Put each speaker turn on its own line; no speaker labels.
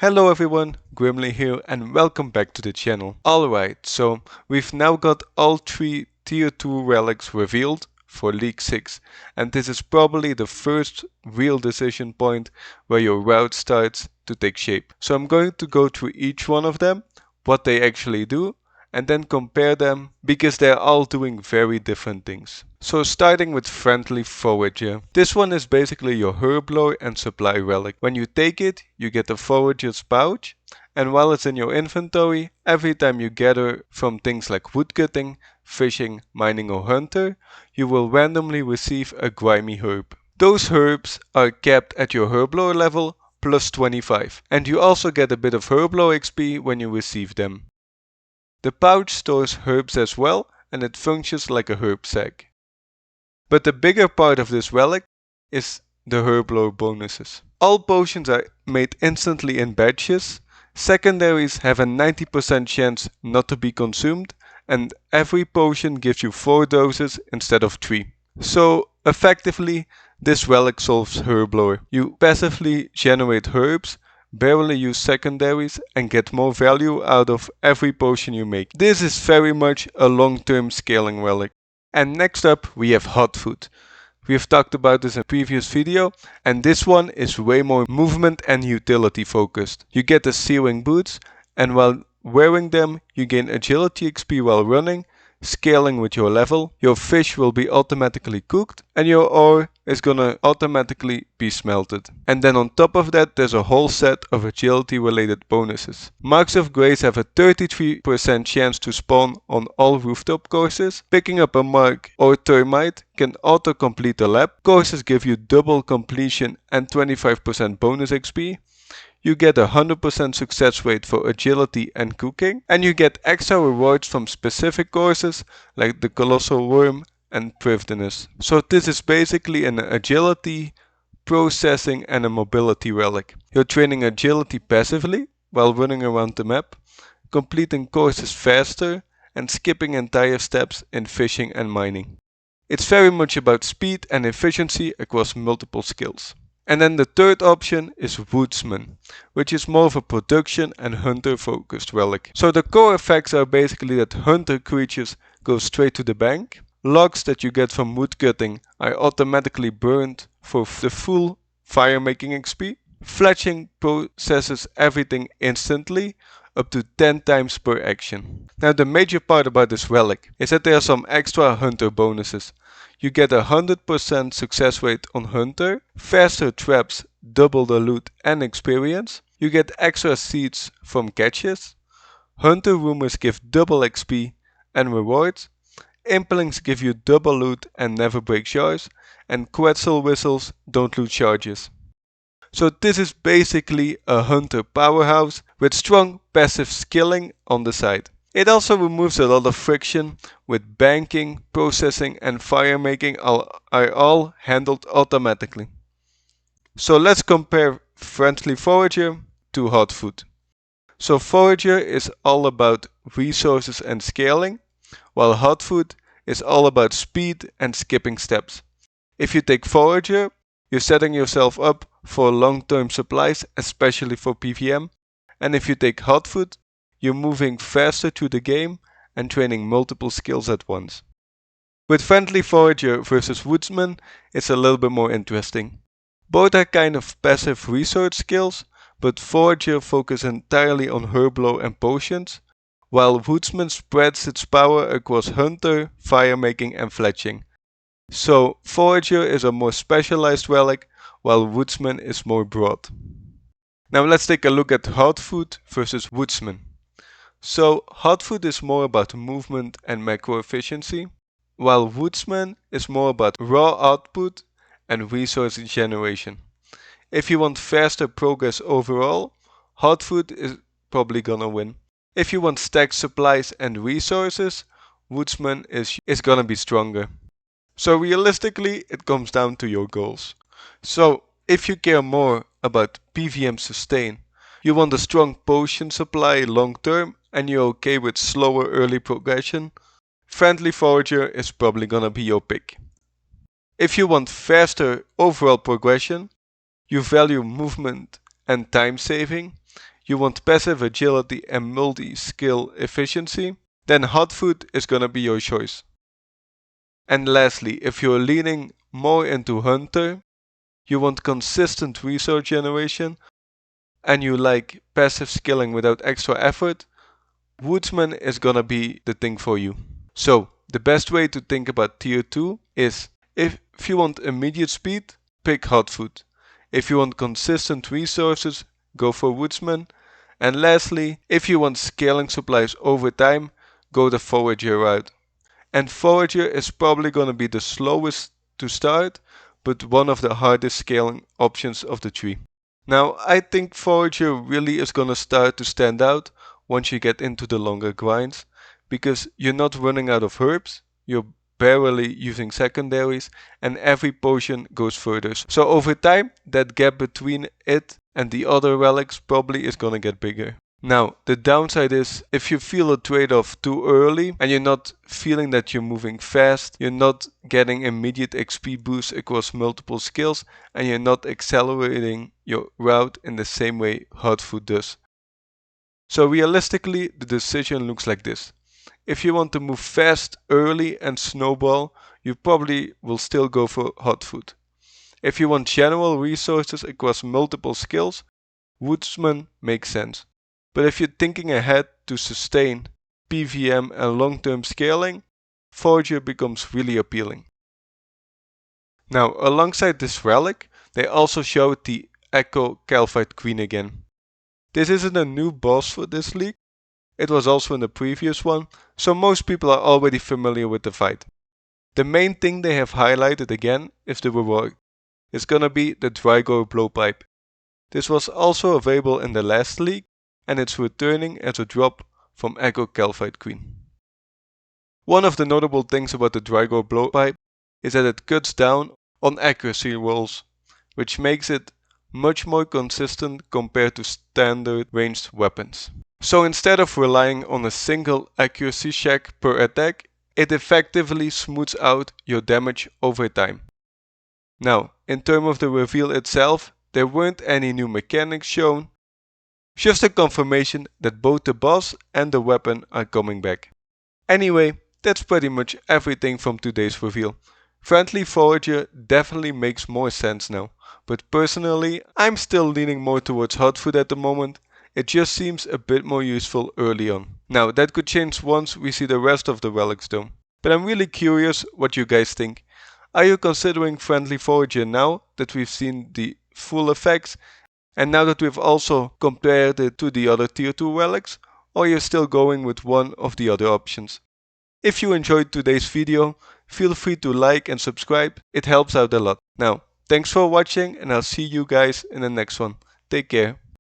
Hello everyone, Grimley here and welcome back to the channel. Alright, so we've now got all 3 tier 2 relics revealed for League 6, and this is probably the first real decision point where your route starts to take shape. So I'm going to go through each one of them, what they actually do, and then compare them because they're all doing very different things. So starting with Friendly Forager. This one is basically your herblore and supply relic. When you take it, you get the Forager's pouch, and while it's in your inventory, every time you gather from things like woodcutting, fishing, mining or hunter, you will randomly receive a grimy herb. Those herbs are capped at your herblore level plus 25, and you also get a bit of herblore XP when you receive them. The pouch stores herbs as well, and it functions like a herb sack. But the bigger part of this relic is the herblore bonuses. All potions are made instantly in batches, secondaries have a 90% chance not to be consumed, and every potion gives you 4 doses instead of 3. So effectively, this relic solves herblore. You passively generate herbs, barely use secondaries and get more value out of every potion you make. This is very much a long-term scaling relic. And next up we have Hotfoot. We have talked about this in a previous video, and this one is way more movement and utility focused. You get the sealing boots, and while wearing them you gain agility XP while running, scaling with your level, your fish will be automatically cooked, and your ore is gonna automatically be smelted. And then on top of that there's a whole set of agility related bonuses. Marks of Grace have a 33% chance to spawn on all rooftop courses. Picking up a mark or termite can auto complete the lab. Courses give you double completion and 25% bonus XP. You get a 100% success rate for agility and cooking, and you get extra rewards from specific courses like the Colossal Worm and Priviness. So this is basically an agility, processing and a mobility relic. You're training agility passively while running around the map, completing courses faster and skipping entire steps in fishing and mining. It's very much about speed and efficiency across multiple skills. And then the third option is Woodsman, which is more of a production and hunter focused relic. So the core effects are basically that hunter creatures go straight to the bank, logs that you get from woodcutting are automatically burned for the full fire making XP, fletching processes everything instantly, up to 10 times per action. Now the major part about this relic is that there are some extra hunter bonuses. You get a 100% success rate on hunter, faster traps, double the loot and experience. You get extra seeds from catches. Hunter rumors give double XP and rewards. Impelings give you double loot and never break jars. And Quetzal whistles don't loot charges. So this is basically a hunter powerhouse with strong passive skilling on the side. It also removes a lot of friction with banking, processing and fire making are all handled automatically. So let's compare Friendly Forager to Hotfoot. So Forager is all about resources and scaling, while Hotfoot is all about speed and skipping steps. If you take Forager, you're setting yourself up for long-term supplies, especially for PvM, and if you take Hotfoot, you're moving faster through the game and training multiple skills at once. With Friendly Forager versus Woodsman, it's a little bit more interesting. Both are kind of passive research skills, but Forager focuses entirely on herblore and potions, while Woodsman spreads its power across hunter, fire making and fletching. So Forager is a more specialized relic, while Woodsman is more broad. Now let's take a look at Hotfoot versus Woodsman. So Hotfoot is more about movement and macro efficiency, while Woodsman is more about raw output and resource generation. If you want faster progress overall, Hotfoot is probably gonna win. If you want stacked supplies and resources, Woodsman is gonna be stronger. So realistically, it comes down to your goals. So if you care more about PvM sustain, you want a strong potion supply long term, and you're okay with slower early progression, Friendly Forager is probably gonna be your pick. If you want faster overall progression, you value movement and time saving, you want passive agility and multi-skill efficiency, then Hotfoot is gonna be your choice. And lastly, if you're leaning more into Hunter, you want consistent resource generation, and you like passive skilling without extra effort, Woodsman is gonna be the thing for you. So, the best way to think about tier 2 is if you want immediate speed, pick Hotfoot. If you want consistent resources, go for Woodsman. And lastly, if you want scaling supplies over time, go the Forager route. And Forager is probably gonna be the slowest to start, but one of the hardest scaling options of the tree. Now, I think Forager really is gonna start to stand out once you get into the longer grinds, because you're not running out of herbs, you're barely using secondaries, and every potion goes further. So over time, that gap between it and the other relics probably is gonna get bigger. Now, the downside is if you feel a trade-off too early and you're not feeling that you're moving fast, you're not getting immediate XP boosts across multiple skills, and you're not accelerating your route in the same way Hotfoot does. So realistically, the decision looks like this. If you want to move fast early and snowball, you probably will still go for Hotfoot. If you want general resources across multiple skills, Woodsman makes sense. But if you're thinking ahead to sustain PVM and long-term scaling, Forager becomes really appealing. Now, alongside this relic, they also showed the Echo Kalphite Queen again. This isn't a new boss for this league, it was also in the previous one, so most people are already familiar with the fight. The main thing they have highlighted again is the reward. It's gonna be the Drygore Blowpipe. This was also available in the last league, and it's returning as a drop from Echo Kalphite Queen. One of the notable things about the Drygore Blowpipe is that it cuts down on accuracy rolls, which makes it much more consistent compared to standard ranged weapons. So instead of relying on a single accuracy check per attack, it effectively smooths out your damage over time. Now, in terms of the reveal itself, there weren't any new mechanics shown, just a confirmation that both the boss and the weapon are coming back. Anyway, that's pretty much everything from today's reveal. Friendly Forager definitely makes more sense now, but personally I'm still leaning more towards Hotfoot at the moment. It just seems a bit more useful early on. Now that could change once we see the rest of the relics though. But I'm really curious what you guys think. Are you considering Friendly Forager now that we've seen the full effects, and now that we've also compared it to the other tier 2 relics, or you're still going with one of the other options? If you enjoyed today's video, feel free to like and subscribe, it helps out a lot. Now, thanks for watching and I'll see you guys in the next one. Take care.